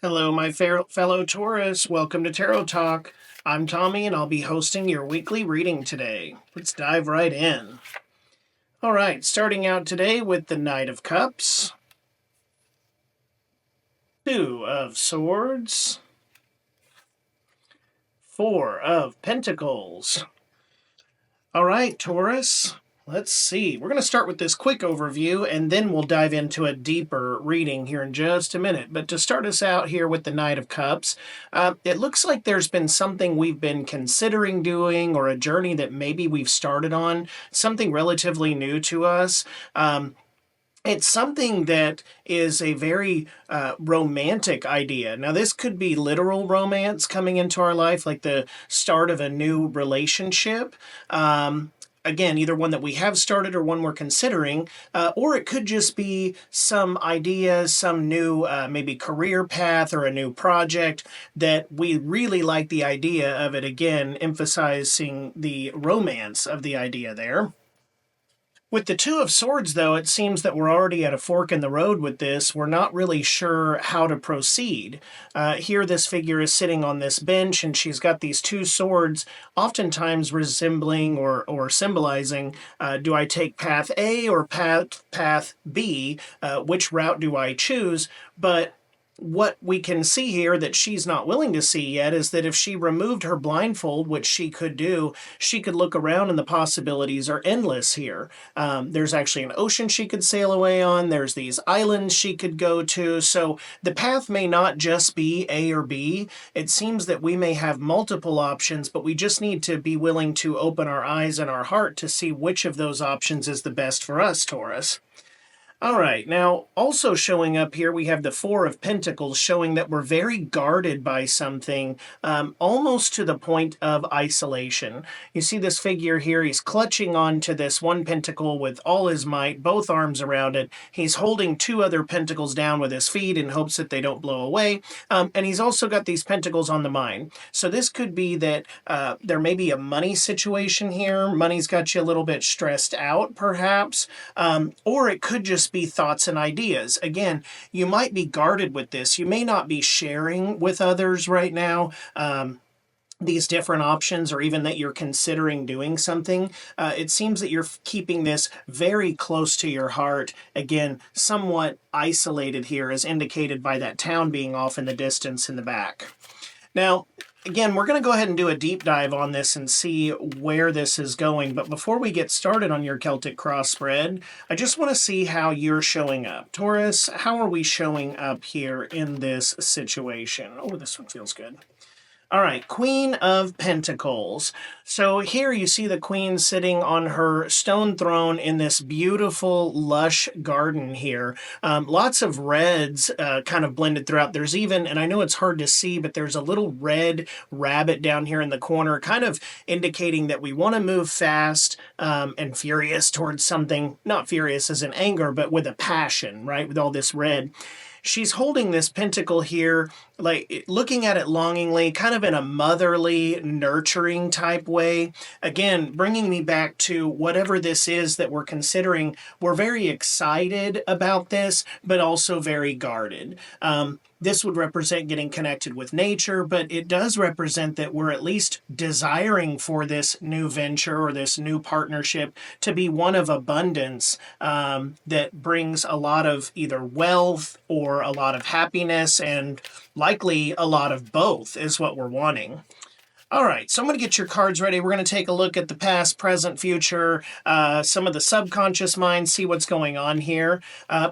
Hello, my fellow Taurus. Welcome to Tarot Talk. I'm Tommy, and I'll be hosting your weekly reading today. Let's dive right in. All right, starting out today with the Knight of Cups, Two of Swords, Four of Pentacles. All right, Taurus. Let's see. We're going to start with this quick overview, and then we'll dive into a deeper reading here in just a minute. But to start us out here with the Knight of Cups, it looks like there's been something we've been considering doing, or a journey that maybe we've started on, something relatively new to us. It's something that is a very romantic idea. Now, this could be literal romance coming into our life, like the start of a new relationship. Again, either one that we have started or one we're considering, or it could just be some idea, some new maybe career path or a new project that we really like the idea of it. Again, emphasizing the romance of the idea there. With the Two of Swords, though, it seems that we're already at a fork in the road with this. We're not really sure how to proceed. Here, this figure is sitting on this bench, and she's got these two swords, oftentimes resembling or symbolizing, do I take path A or path B? Which route do I choose? But what we can see here that she's not willing to see yet is that if she removed her blindfold, which she could do, she could look around and the possibilities are endless here. There's actually an ocean she could sail away on. There's these islands she could go to. So the path may not just be A or B. It seems that we may have multiple options, but we just need to be willing to open our eyes and our heart to see which of those options is the best for us, Taurus. All right, now also showing up here, we have the Four of Pentacles showing that we're very guarded by something, almost to the point of isolation. You see this figure here, he's clutching on to this one pentacle with all his might, both arms around it. He's holding two other pentacles down with his feet in hopes that they don't blow away, and he's also got these pentacles on the mind. So this could be that there may be a money situation here. Money's got you a little bit stressed out, perhaps, or it could just be thoughts and ideas. Again, you might be guarded with this. You may not be sharing with others right now. These different options, or even that you're considering doing something. It seems that you're keeping this very close to your heart. Again, somewhat isolated here, as indicated by that town being off in the distance in the back. Now, again, we're going to go ahead and do a deep dive on this and see where this is going. But before we get started on your Celtic cross spread, I just want to see how you're showing up. Taurus, how are we showing up here in this situation? Oh, this one feels good. All right, Queen of Pentacles. So here you see the Queen sitting on her stone throne in this beautiful, lush garden here. Lots of reds kind of blended throughout. There's even, and I know it's hard to see, but there's a little red rabbit down here in the corner, kind of indicating that we want to move fast and furious towards something, not furious as in anger, but with a passion, right, with all this red. She's holding this pentacle here, like looking at it longingly, kind of in a motherly, nurturing type way. Again, bringing me back to whatever this is that we're considering. We're very excited about this, but also very guarded. This would represent getting connected with nature, but it does represent that we're at least desiring for this new venture or this new partnership to be one of abundance that brings a lot of either wealth or a lot of happiness, and likely a lot of both is what we're wanting. All right, so I'm going to get your cards ready. We're going to take a look at the past, present, future, some of the subconscious mind, see what's going on here.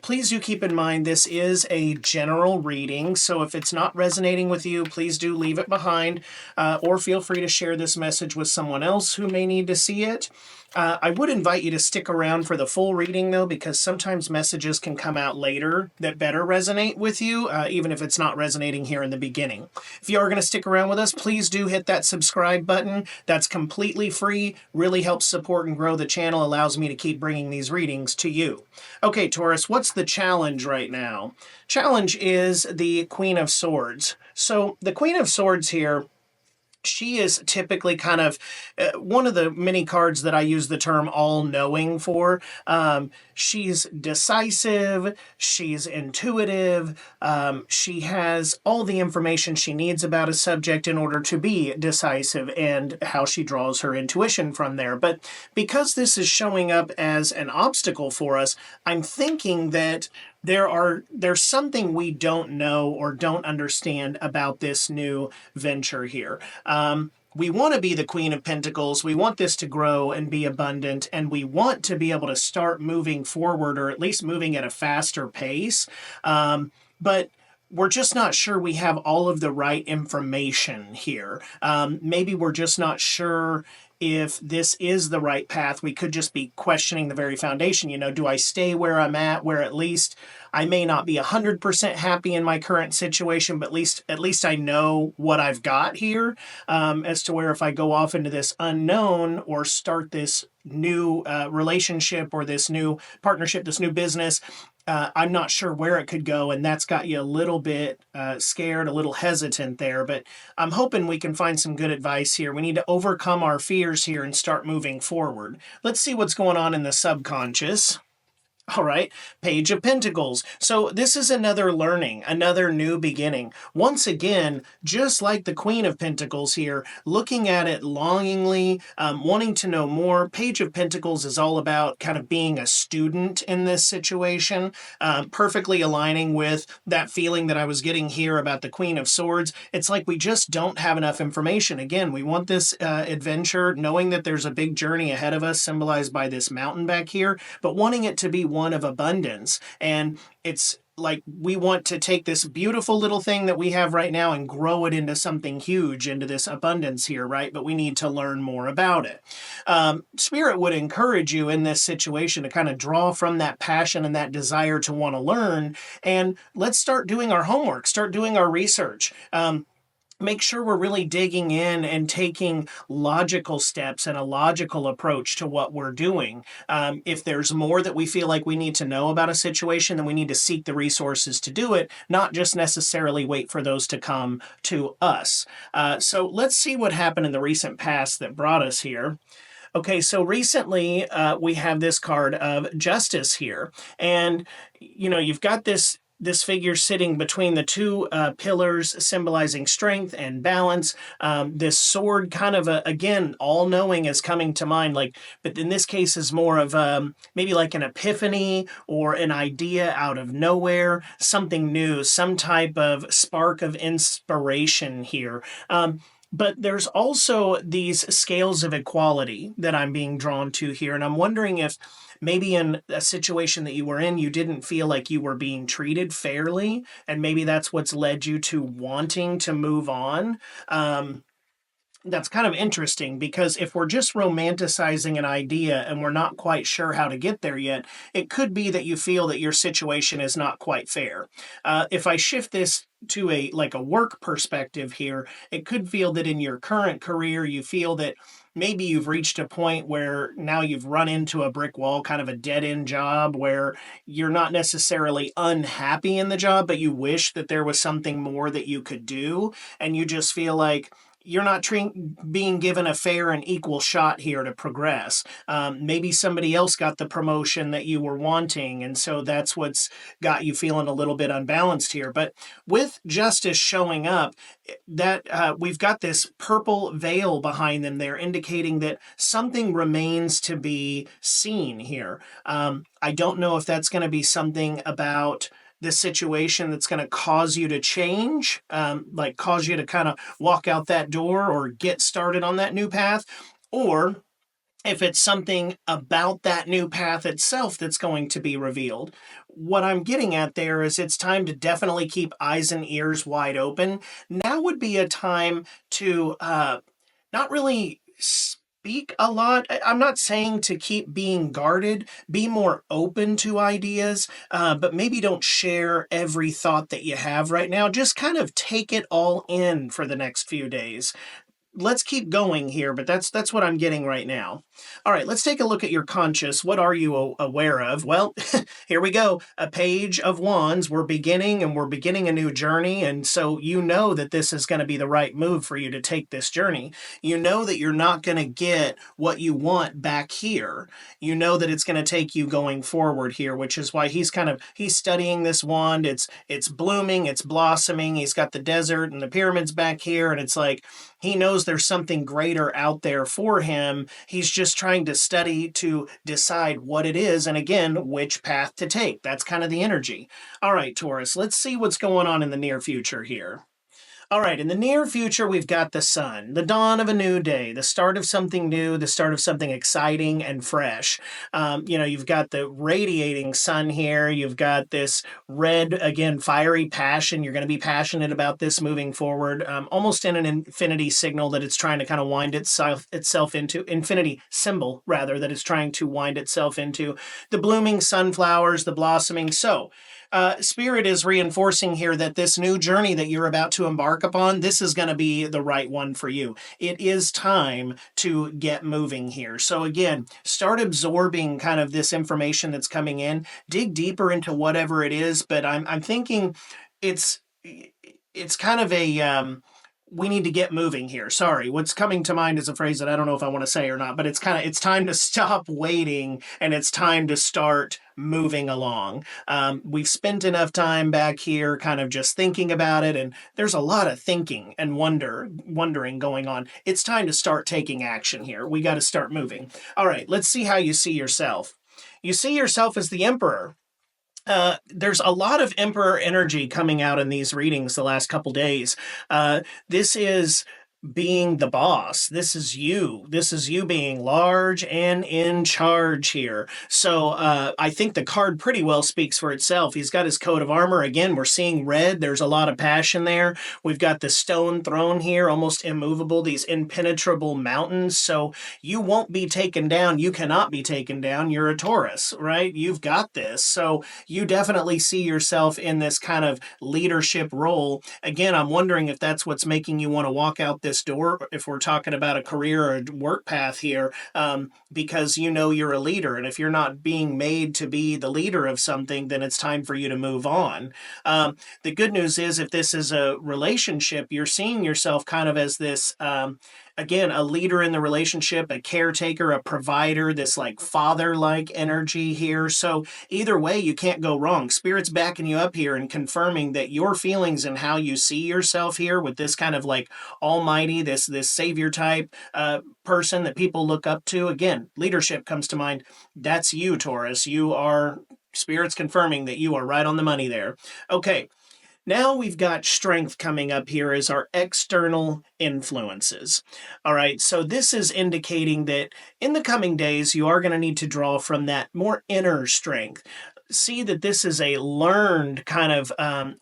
Please do keep in mind this is a general reading, so if it's not resonating with you, please do leave it behind, or feel free to share this message with someone else who may need to see it. I would invite you to stick around for the full reading, though, because sometimes messages can come out later that better resonate with you, even if it's not resonating here in the beginning. If you are going to stick around with us, please do hit that subscribe button. That's completely free, really helps support and grow the channel, allows me to keep bringing these readings to you. Okay, Taurus, what's the challenge right now? Challenge is the Queen of Swords. So the Queen of Swords here, She is typically kind of one of the many cards that I use the term all knowing for. She's decisive, she's intuitive, she has all the information she needs about a subject in order to be decisive, and how she draws her intuition from there. But because this is showing up as an obstacle for us, I'm thinking that there's something we don't know or don't understand about this new venture here. We want to be the Queen of Pentacles. We want this to grow and be abundant, and we want to be able to start moving forward, or at least moving at a faster pace. But we're just not sure we have all of the right information here. Maybe we're just not sure if this is the right path. We could just be questioning the very foundation. Do I stay where I'm at, where at least I may not be 100% happy in my current situation, but at least I know what I've got here, as to where if I go off into this unknown or start this new relationship or this new partnership, this new business, I'm not sure where it could go, and that's got you a little bit scared, a little hesitant there. But I'm hoping we can find some good advice here. We need to overcome our fears here and start moving forward. Let's see what's going on in the subconscious. All right, Page of Pentacles. So this is another learning, another new beginning. Once again, just like the Queen of Pentacles here, looking at it longingly, wanting to know more. Page of Pentacles is all about kind of being a student in this situation, perfectly aligning with that feeling that I was getting here about the Queen of Swords. It's like we just don't have enough information. Again, we want this adventure, knowing that there's a big journey ahead of us, symbolized by this mountain back here, but wanting it to be one of abundance. And it's like we want to take this beautiful little thing that we have right now and grow it into something huge, into this abundance here, right? But we need to learn more about it. Spirit would encourage you in this situation to kind of draw from that passion and that desire to want to learn. And let's start doing our homework, start doing our research. Make sure we're really digging in and taking logical steps and a logical approach to what we're doing. If there's more that we feel like we need to know about a situation, then we need to seek the resources to do it, not just necessarily wait for those to come to us. So let's see what happened in the recent past that brought us here. Okay, so recently we have this card of Justice here, and you've got this figure sitting between the two pillars, symbolizing strength and balance. This sword, kind of again, all-knowing, is coming to mind. But in this case, is more of maybe like an epiphany or an idea out of nowhere, something new, some type of spark of inspiration here. But there's also these scales of equality that I'm being drawn to here, and I'm wondering if maybe in a situation that you were in, you didn't feel like you were being treated fairly, and maybe that's what's led you to wanting to move on. That's kind of interesting, because if we're just romanticizing an idea and we're not quite sure how to get there yet, it could be that you feel that your situation is not quite fair. If I shift this to a work perspective here, it could feel that in your current career, you feel that maybe you've reached a point where now you've run into a brick wall, kind of a dead-end job, where you're not necessarily unhappy in the job, but you wish that there was something more that you could do, and you just feel like you're not being given a fair and equal shot here to progress. Maybe somebody else got the promotion that you were wanting, and so that's what's got you feeling a little bit unbalanced here. But with Justice showing up, that we've got this purple veil behind them there, indicating that something remains to be seen here. I don't know if that's going to be something about this situation that's going to cause you to change, cause you to kind of walk out that door or get started on that new path, or if it's something about that new path itself that's going to be revealed. What I'm getting at there is it's time to definitely keep eyes and ears wide open. Now would be a time to not really speak a lot. I'm not saying to keep being guarded, be more open to ideas, but maybe don't share every thought that you have right now. Just kind of take it all in for the next few days. let's keep going here, but that's what I'm getting right now. All right, let's take a look at your conscious. What are you aware of? Well, here we go. A page of wands. We're beginning a new journey, and so you know that this is going to be the right move for you to take this journey. You know that you're not going to get what you want back here. You know that it's going to take you going forward here, which is why he's studying this wand. It's blooming, it's blossoming. He's got the desert and the pyramids back here, and it's like he knows there's something greater out there for him. He's just trying to study to decide what it is and, again, which path to take. That's kind of the energy. All right, Taurus, let's see what's going on in the near future here. All right, in the near future, we've got the sun, the dawn of a new day, the start of something new, the start of something exciting and fresh. You've got the radiating sun here. You've got this red, again, fiery passion. You're going to be passionate about this moving forward, almost in an infinity signal that it's trying to kind of wind itself into, infinity symbol, rather, that it's trying to wind itself into. The blooming sunflowers, the blossoming. So, Spirit is reinforcing here that this new journey that you're about to embark upon, this is going to be the right one for you. It is time to get moving here. So again, start absorbing kind of this information that's coming in, dig deeper into whatever it is, but I'm thinking it's kind of a we need to get moving here. Sorry, what's coming to mind is a phrase that I don't know if I want to say or not, but it's time to stop waiting and it's time to start moving along. We've spent enough time back here kind of just thinking about it, and there's a lot of thinking and wondering going on. It's time to start taking action here. We got to start moving. All right, let's see how you see yourself. You see yourself as the emperor. There's a lot of emperor energy coming out in these readings the last couple days. This is being the boss. This is you. This is you being large and in charge here. So I think the card pretty well speaks for itself. He's got his coat of armor. Again, we're seeing red. There's a lot of passion there. We've got the stone throne here, almost immovable, these impenetrable mountains. So you won't be taken down. You cannot be taken down. You're a Taurus, right? You've got this. So you definitely see yourself in this kind of leadership role. Again, I'm wondering if that's what's making you want to walk out this door, if we're talking about a career or a work path here, because you know you're a leader. And if you're not being made to be the leader of something, then it's time for you to move on. The good news is, if this is a relationship, you're seeing yourself kind of as this again, a leader in the relationship, a caretaker, a provider, this like father-like energy here. So either way, you can't go wrong. Spirit's backing you up here and confirming that your feelings and how you see yourself here with this kind of like almighty, this savior type person that people look up to. Again, leadership comes to mind. That's you, Taurus. Spirit's confirming that you are right on the money there. Okay. Now we've got strength coming up here as our external influences. All right, so this is indicating that in the coming days, you are going to need to draw from that more inner strength. See that this is a learned kind of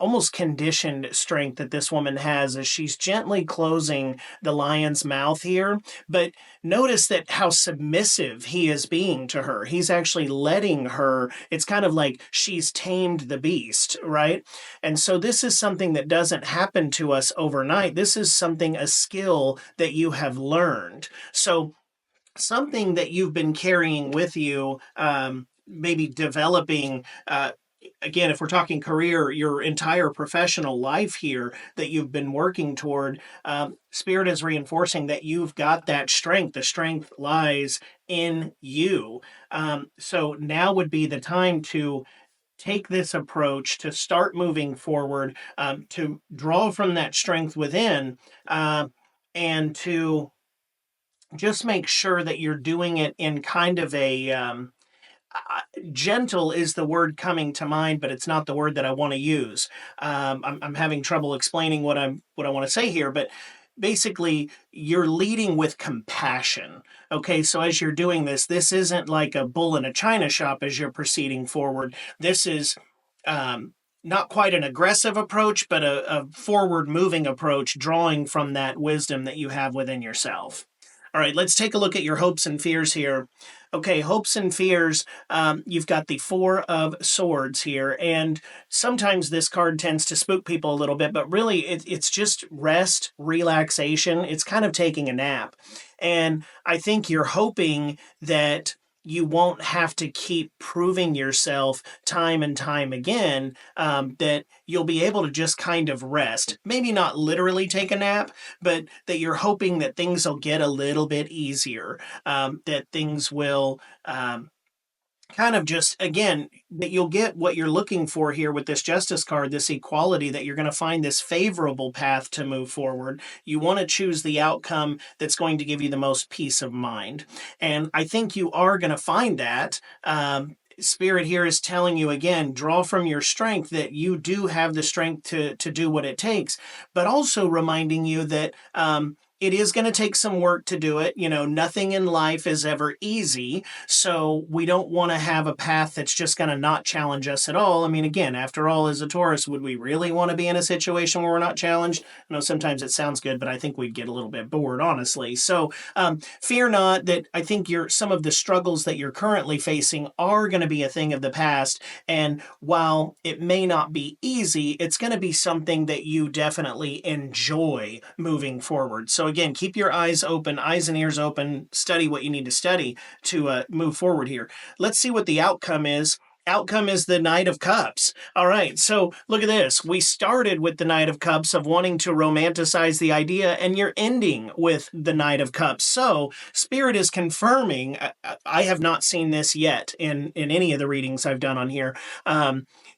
almost conditioned strength that this woman has as she's gently closing the lion's mouth here. But notice that how submissive he is being to her. He's actually letting her, it's kind of like she's tamed the beast, right? And so this is something that doesn't happen to us overnight. This is a skill that you have learned. So something that you've been carrying with you, maybe developing, again, if we're talking career, your entire professional life here that you've been working toward, Spirit is reinforcing that you've got that strength. The strength lies in you. So now would be the time to take this approach, to start moving forward, to draw from that strength within, and to just make sure that you're doing it in kind of a gentle is the word coming to mind, but it's not the word that I want to use. I'm having trouble explaining what I want to say here, but basically you're leading with compassion. Okay, so as you're doing this isn't like a bull in a china shop as you're proceeding forward. This is not quite an aggressive approach, but a forward moving approach, drawing from that wisdom that you have within yourself. All right, let's take a look at your hopes and fears here. Okay, hopes and fears. You've got the Four of Swords here, and sometimes this card tends to spook people a little bit, but really it's just rest, relaxation. It's kind of taking a nap. And I think you're hoping that you won't have to keep proving yourself time and time again, that you'll be able to just kind of rest. Maybe not literally take a nap, but that you're hoping that things will get a little bit easier, that things will kind of just, again, that you'll get what you're looking for here with this justice card, this equality, that you're going to find this favorable path to move forward. You want to choose the outcome that's going to give you the most peace of mind. And I think you are going to find that. Spirit here is telling you again, draw from your strength, that you do have the strength to do what it takes, but also reminding you that it is going to take some work to do it. You know, nothing in life is ever easy. So we don't want to have a path that's just going to not challenge us at all. I mean, again, after all, as a Taurus, would we really want to be in a situation where we're not challenged? I know sometimes it sounds good, but I think we'd get a little bit bored, honestly. So fear not that I think some of the struggles that you're currently facing are going to be a thing of the past. And while it may not be easy, it's going to be something that you definitely enjoy moving forward. So again, keep your eyes open, eyes and ears open, study what you need to study to move forward here. Let's see what the outcome is. Outcome is the Knight of Cups. All right, so look at this. We started with the Knight of Cups of wanting to romanticize the idea, and you're ending with the Knight of Cups. So Spirit is confirming, I have not seen this yet in any of the readings I've done on here.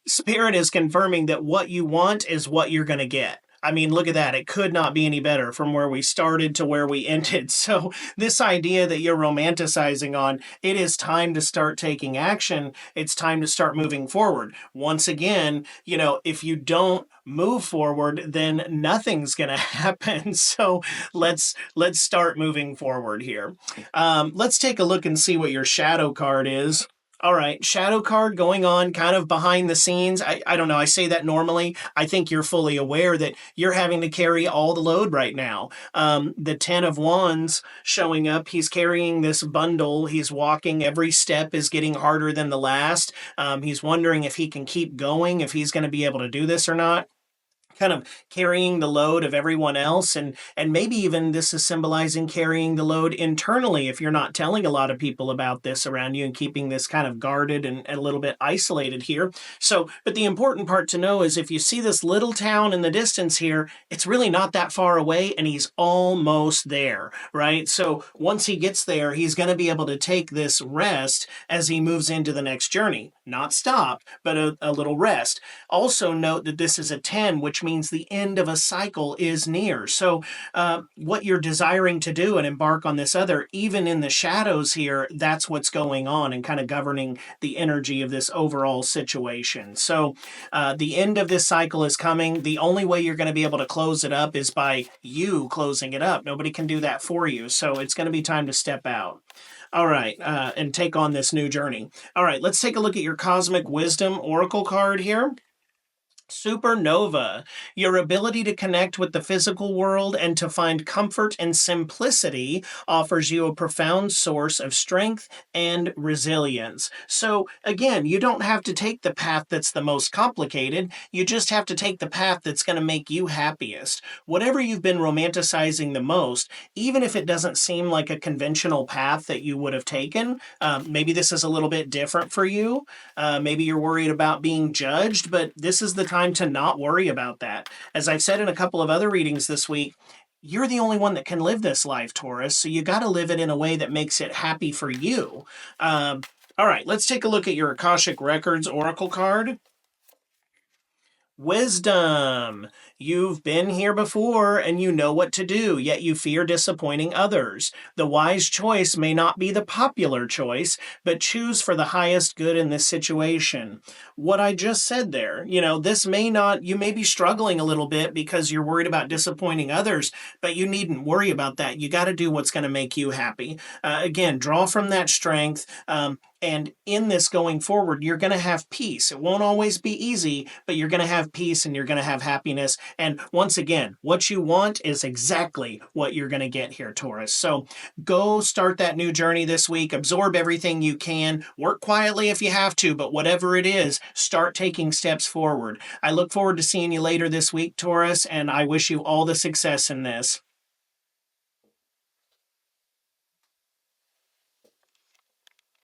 Spirit is confirming that what you want is what you're going to get. I mean, look at that. It could not be any better from where we started to where we ended. So this idea that you're romanticizing on, it is time to start taking action. It's time to start moving forward. Once again, you know, if you don't move forward, then nothing's going to happen. So let's start moving forward here. Let's take a look and see what your shadow card is. All right, shadow card going on kind of behind the scenes. I don't know, I say that normally. I think you're fully aware that you're having to carry all the load right now. The 10 of Wands showing up, he's carrying this bundle. He's walking, every step is getting harder than the last. He's wondering if he can keep going, if he's going to be able to do this or not. Kind of carrying the load of everyone else, and maybe even this is symbolizing carrying the load internally if you're not telling a lot of people about this around you and keeping this kind of guarded and a little bit isolated here. So, but the important part to know is if you see this little town in the distance here, it's really not that far away and he's almost there, right? So once he gets there, he's going to be able to take this rest as he moves into the next journey. Not stop, but a little rest. Also note that this is a 10, which means the end of a cycle is near. So what you're desiring to do and embark on this other, even in the shadows here, that's what's going on and kind of governing the energy of this overall situation. So the end of this cycle is coming. The only way you're going to be able to close it up is by you closing it up. Nobody can do that for you. So it's going to be time to step out. All right, and take on this new journey. All right, let's take a look at your Cosmic Wisdom Oracle card here. Supernova, your ability to connect with the physical world and to find comfort and simplicity offers you a profound source of strength and resilience. So again, you don't have to take the path that's the most complicated. You just have to take the path that's going to make you happiest. Whatever you've been romanticizing the most, even if it doesn't seem like a conventional path that you would have taken, maybe this is a little bit different for you. Maybe you're worried about being judged, but this is the time to not worry about that. As I've said in a couple of other readings this week, you're the only one that can live this life, Taurus, so you got to live it in a way that makes it happy for you. All right, let's take a look at your Akashic Records Oracle card. Wisdom. You've been here before and you know what to do, yet you fear disappointing others. The wise choice may not be the popular choice, but choose for the highest good in this situation. What I just said there, you know, you may be struggling a little bit because you're worried about disappointing others, but you needn't worry about that. You got to do what's going to make you happy. Again, draw from that strength. And in this going forward, you're going to have peace. It won't always be easy, but you're going to have peace and you're going to have happiness. And once again, what you want is exactly what you're going to get here, Taurus. So go start that new journey this week. Absorb everything you can. Work quietly if you have to, but whatever it is, start taking steps forward. I look forward to seeing you later this week, Taurus, and I wish you all the success in this.